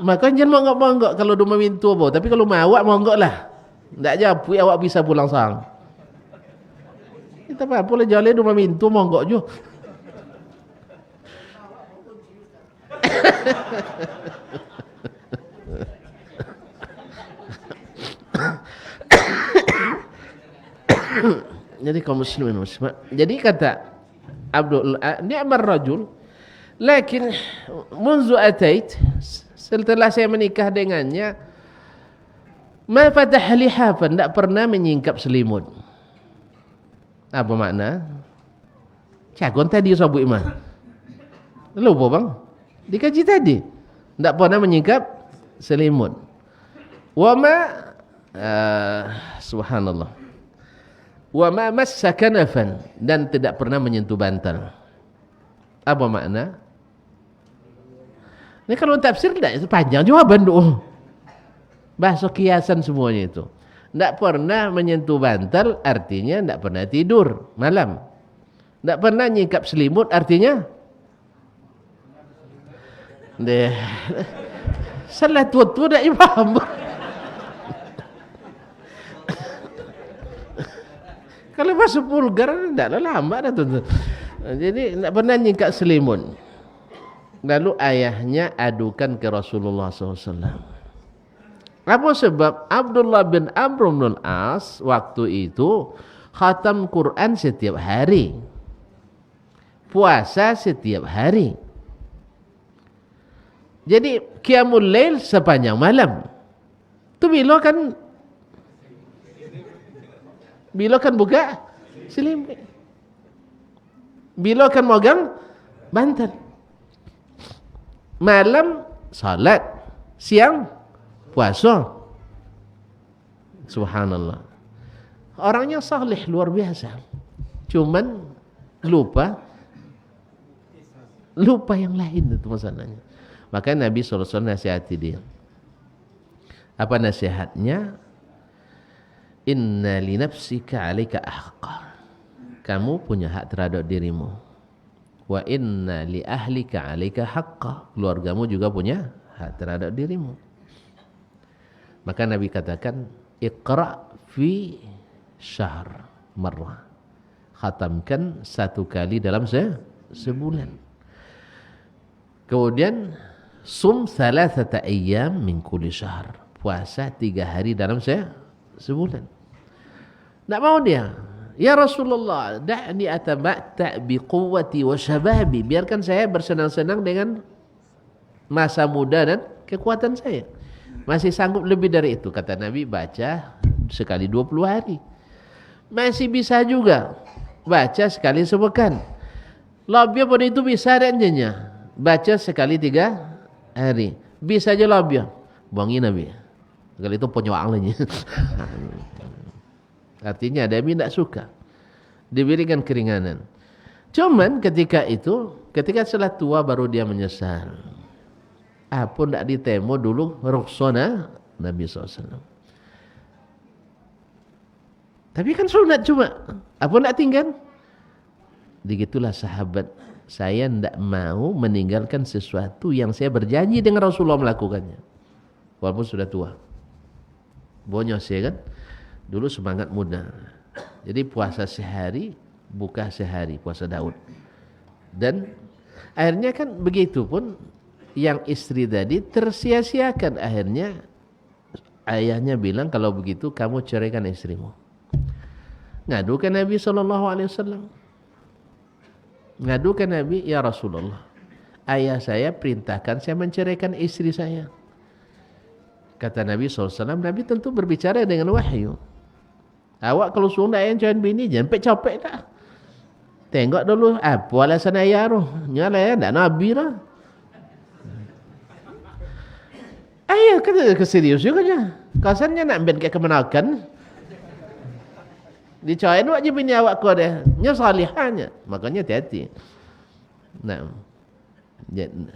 Maka jangan monggok kalau dia memintu apa. Tapi kalau awak monggok lah. Tak japuk awak bisa pulang sang. Kita apa boleh jalan dia memintu monggok je. Jadi kaum muslimin muslimat. Jadi kata Abdul ni'mar rajul lakin munzu atait setelah saya menikah dengannya ma fatah lihafan tak pernah menyingkap selimut. Apa makna? Cagon tadi sabu imam. Lupa bang. Dikaji tadi. Tak pernah menyingkap selimut. Wa ma subhanallah. Wa ma massa kanafan dan tidak pernah menyentuh bantal. Apa makna? Ini kalau tafsir tidak itu panjang jawaban doa. Bahasa kiasan semuanya itu. Tidak pernah menyentuh bantal artinya tidak pernah tidur malam. Tidak pernah nyingkap selimut artinya salah tua-tua tak paham. Kalau bahasa vulgar tidaklah lama dah tuan. Jadi tak pernah nyingkap selimut. Lalu ayahnya adukan ke Rasulullah SAW. Apa sebab? Abdullah bin Amr bin As waktu itu khatam Quran setiap hari, puasa setiap hari. Jadi qiyamul lail sepanjang malam. Tu bila kan buka selimut, bila kan megang bantal. Malam salat, siang puasa. Subhanallah. Orangnya saleh luar biasa. Cuman lupa yang lain itu masalahnya. Maka Nabi SAW nasihati dia. Apa nasihatnya? Inna li nafsika 'alaika haqqa. Kamu punya hak terhadap dirimu. Wa inna li ahlika 'alaika haqqa. Keluargamu juga punya hak terhadap dirimu. Maka Nabi katakan, Iqra' fi syahr marrah. Khatamkan satu kali dalam sebulan. Kemudian sum thalathata ayyam min kulli syahr. Puasa 3 hari dalam sebulan. Tak mau dia. Ya Rasulullah, da'ni atamatta' bi quwwati wa shababi. Biarkan saya bersenang-senang dengan masa muda dan kekuatan saya. Masih sanggup lebih dari itu. Kata Nabi, baca sekali 20 hari. Masih bisa juga baca sekali sepekan. Lebih pun itu bisa adanya. Baca sekali 3 hari. Bisa aja lebih. Buangi Nabi. Sekali itu penyuang lagi. Artinya Nabi tidak suka diberikan keringanan. Cuman ketika setelah tua baru dia menyesal. Apa tidak ditemu dulu rukhsana Nabi SAW. Tapi kan sunat cuma. Apa tidak tinggal? Begitulah sahabat. Saya tidak mau meninggalkan sesuatu yang saya berjanji dengan Rasulullah melakukannya. Walaupun sudah tua. Bonyos ya kan? Dulu semangat muda. Jadi puasa sehari buka sehari puasa Daud. Dan akhirnya kan begitu pun yang istri tadi tersia-siakan. Akhirnya ayahnya bilang, kalau begitu kamu ceraikan istrimu. Ngadu ke Nabi SAW. Ngadu ke Nabi, ya Rasulullah, ayah saya perintahkan saya menceraikan istri saya. Kata Nabi SAW, Nabi tentu berbicara dengan wahyu. Awak kalau suruh nak yang bini, jangan capek dah. Tengok dulu, apa alasan ayah tu? Nyala ya, tak Nabi lah. Ayah kata keserius juga je. Kasarnya nak ambil ke kemenakan. Dicawain wak je bini awak kau dia. Nya salihahnya. Makanya hati-hati. Nah,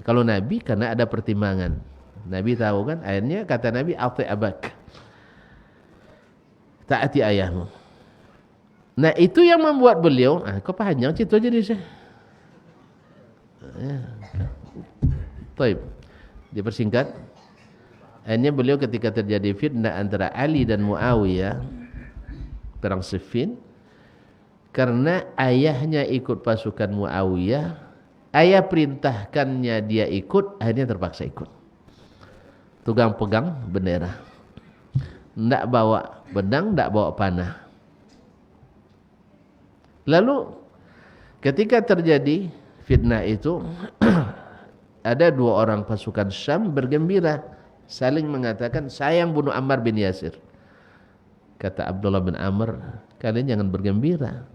kalau Nabi karena ada pertimbangan. Nabi tahu kan, akhirnya kata Nabi, ati abak. Taati ayahmu. Nah, itu yang membuat beliau, kau panjang cerita jadi saya. Baik. Dipersingkat. Akhirnya beliau ketika terjadi fitnah antara Ali dan Muawiyah, perang Siffin, karena ayahnya ikut pasukan Muawiyah, ayah perintahkannya dia ikut, akhirnya terpaksa ikut. Tukang pegang bendera. Ndak bawa pedang, ndak bawa panah. Lalu ketika terjadi fitnah itu, ada dua orang pasukan Syam bergembira, saling mengatakan, saya yang bunuh Ammar bin Yasir. Kata Abdullah bin Amr, kalian jangan bergembira.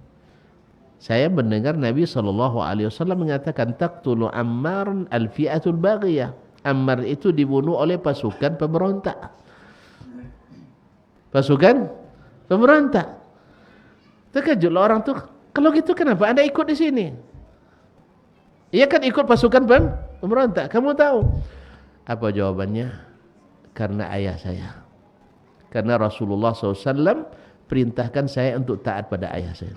Saya mendengar Nabi SAW mengatakan, taqtulu Ammar al-fi'atul baghiyah. Ammar itu dibunuh oleh pasukan pemberontak. Pasukan pemberontak. Terkejutlah orang tu. Kalau gitu kenapa Anda ikut di sini? Ia kan ikut pasukan pemberontak. Kamu tahu? Apa jawabannya? Karena ayah saya. Karena Rasulullah SAW perintahkan saya untuk taat pada ayah saya.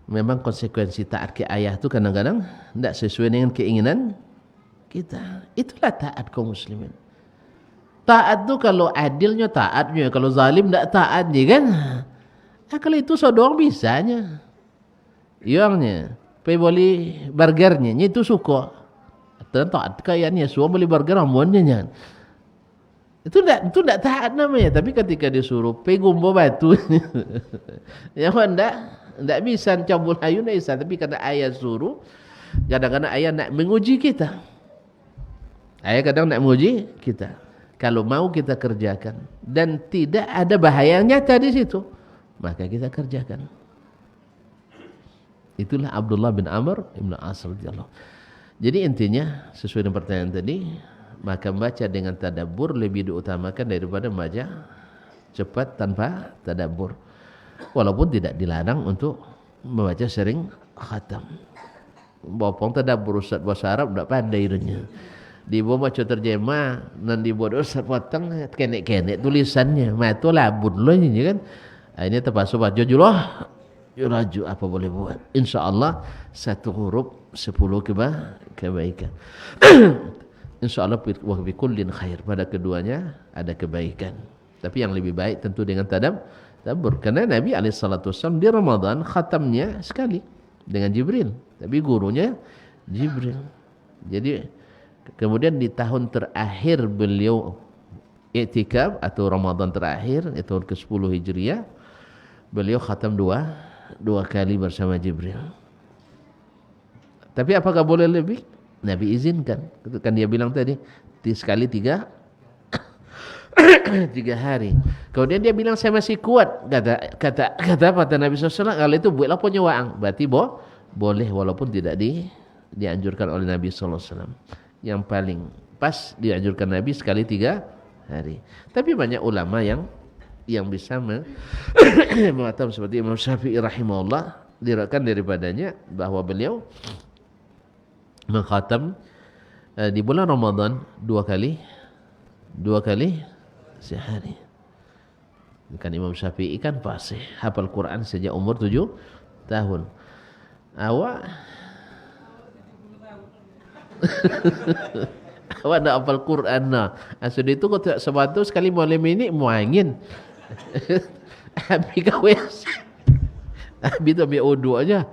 Memang konsekuensi taat ke ayah itu kadang-kadang tidak sesuai dengan keinginan kita. Itulah taat kaum muslimin. Taat tu kalau adilnya taatnya, kalau zalim tidak taatnya kan. Kalau itu sodong bisanya. Iangnya, pergi beli burgernya, itu suka. Taat kayaknya semua beli burger amonnya nyan. Itu tidak taat namanya. Tapi ketika disuruh pergi gumbo batu, yang tidak bisa cabul hayu tidak bisa. Tapi karena ayah suruh, kadang-kadang ayah nak menguji kita. Ayah kadang nak menguji kita. Kalau mau kita kerjakan dan tidak ada bahaya nyata di situ, maka kita kerjakan. Itulah Abdullah bin Amr ibn As radhiyallahu. Jadi intinya sesuai dengan pertanyaan tadi, maka membaca dengan tadabbur lebih diutamakan daripada membaca cepat tanpa tadabbur. Walaupun tidak dilarang untuk membaca sering khatam. Bopong tadabbur Ustaz bahasa Arab tidak pandai dunia. Dibawa baca terjemah dan dibuat Ustaz potong kenek-kenek tulisannya. Matu labun loh ini kan. Ini terpaksa baca julah. Yuraju apa boleh buat. InsyaAllah satu huruf 10 kebaikan. InsyaAllah wa bi kullin khair. Pada keduanya ada kebaikan. Tapi yang lebih baik tentu dengan tadabbur. Karena Nabi SAW di Ramadan khatamnya sekali dengan Jibril. Tapi gurunya Jibril. Jadi kemudian di tahun terakhir beliau i'tikaf atau Ramadan terakhir, tahun ke-10 Hijriah, beliau khatam dua kali bersama Jibril. Tapi apakah boleh lebih? Nabi izinkan. Kan dia bilang tadi, sekali 3 hari. Kemudian dia bilang saya masih kuat. Kata Nabi SAW, kalau itu buatlah penyewaan. Berarti boleh walaupun tidak dianjurkan oleh Nabi SAW. Yang paling pas dianjurkan Nabi sekali 3 hari. Tapi banyak ulama yang bisa mengatakan seperti Imam Syafi'i rahimahullah, diriwayatkan daripadanya bahwa beliau mengkhatam di bulan Ramadan 2 kali sehari. Kan Imam Syafi'i kan fasih, hafal Quran sejak umur 7 tahun. Awak awak nak hafal Quran nah. Sudah itu kau tak sebatu sekali malam ini mau angin. Habis kau Habis tu ambil wudu aja.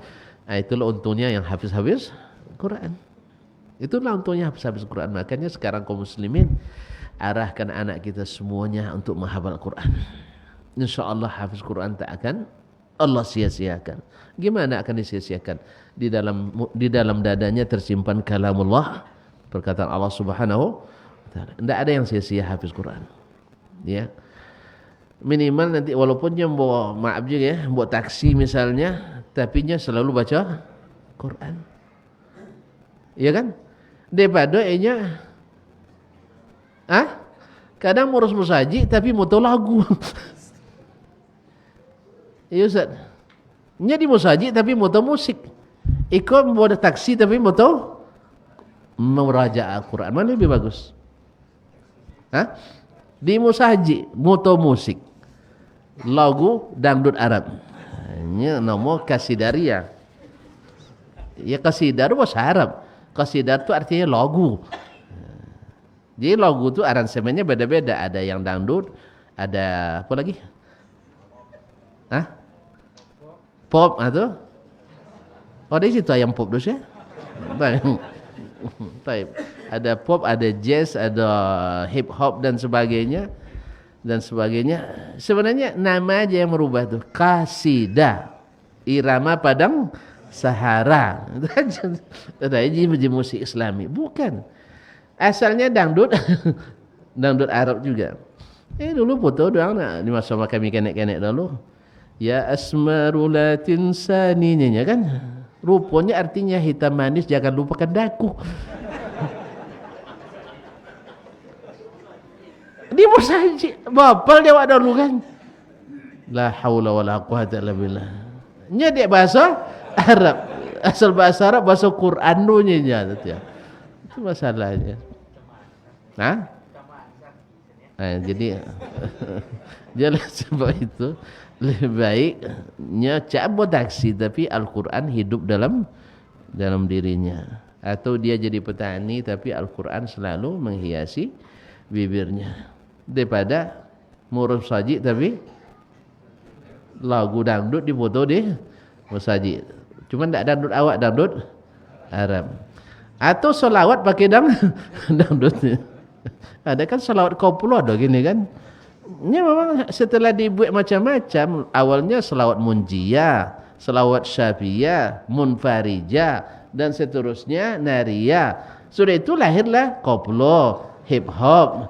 Itulah untungnya yang hafiz-hafiz Quran. Itulah untungnya hafiz-hafiz Quran. Makanya sekarang kaum muslimin arahkan anak kita semuanya untuk menghafal Quran. InsyaAllah hafiz Quran tak akan Allah sia-siakan. Gimana akan disia-siakan? Di dalam dadanya tersimpan kalamullah, perkataan Allah Subhanahu wa taala. Tidak ada yang sia-sia hafiz Quran. Ya. Minimal nanti walaupun dia bawa, maaf je ya, bawa taksi misalnya, tapi dia selalu baca Quran. Ya kan? Daripada ianya kadang ngurus musaji tapi mau tahu lagu. Ya Ustaz. Nya di musaji tapi mau tahu musik. Ikut bawa taksi tapi mau tahu meraja Al-Quran. Mana lebih bagus? Di musaji mau tahu musik. Lagu dangdut Arab. Nya nama kasidaria. Ya kasidar bahasa Arab. Kasidar tu artinya lagu. Jadi lagu tu aransemennya beda-beda. Ada yang dangdut, ada apa lagi? Pop atau? Oh, di situ yang pop dus ya? Baik. Ada pop, ada jazz, ada hip hop dan sebagainya. Sebenarnya nama aja yang merubah tu. Kasidah. Irama Padang Sahara. Itu aja musik Islami. Bukan. Asalnya dangdut. Dangdut Arab juga. Dulu foto doang nak di masa kami kenek-kenek dulu. Ya asmarulatin saninya kan. Rupanya artinya hitam manis, jangan lupakan daku. Dia mau saja bapal dia wak dulu kan. La haula wala quwata illa billah. Nya dia bahasa Arab. Asal bahasa Arab, bahasa Quran nya tu. Itu masalahnya. Jadi jelas sebab itu lebih baiknya cabut taksi tapi Al-Quran hidup dalam dirinya. Atau dia jadi petani tapi Al-Quran selalu menghiasi bibirnya. Daripada ngurus saji tapi lagu dangdut difoto di masjid. Cuma tak dangdut awak, dangdut Arab. Atau selawat pakai dangdut. Ada kan selawat koplo ada gini kan. Ini memang setelah dibuat macam-macam. Awalnya selawat munjiyah, selawat syafiyah, munfarijah dan seterusnya nariyah. Sudah itu lahirlah koplo, hip hop.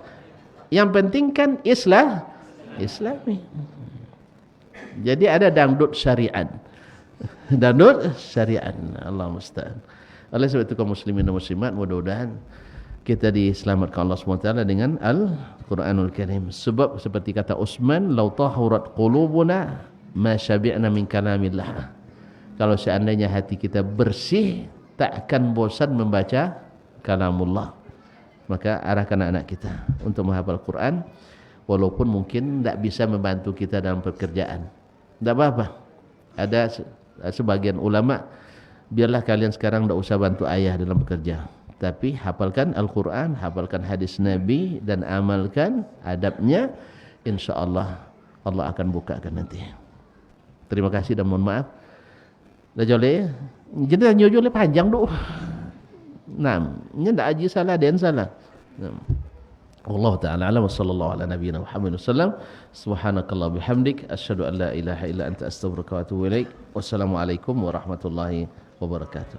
Yang penting kan Islami. Jadi ada dangdut syariat. Dangdut syariat. Allah musta'an. Oleh sebab itu kaum muslimin dan muslimat, mudah-mudahan kita diselamatkan Allah SWT dengan Al-Quranul Karim. Sebab seperti kata Utsman, "Lau tahurat qulubuna ma syabi'na min kalamillah." Kalau seandainya hati kita bersih, tak akan bosan membaca kalamullah. Maka arahkan anak kita untuk menghafal Quran, walaupun mungkin tak bisa membantu kita dalam pekerjaan. Tak apa-apa. Ada sebagian ulama, biarlah kalian sekarang tak usah bantu ayah dalam bekerja. Tapi hafalkan Al-Quran, hafalkan hadis Nabi dan amalkan adabnya. InsyaAllah Allah akan bukakan nanti. Terima kasih dan mohon maaf. Dah joleh. Jadi dah joleh panjang tu. Nah, ini tak aji salah dan salah. Allah Ta'ala alam wa sallallahu ala nabiyina Muhammad sallam. Subhanakallah bihamdik. Asyhadu an la ilaha illa anta astaghfiruka wa atubu ilaik. Wassalamualaikum warahmatullahi wabarakatuh.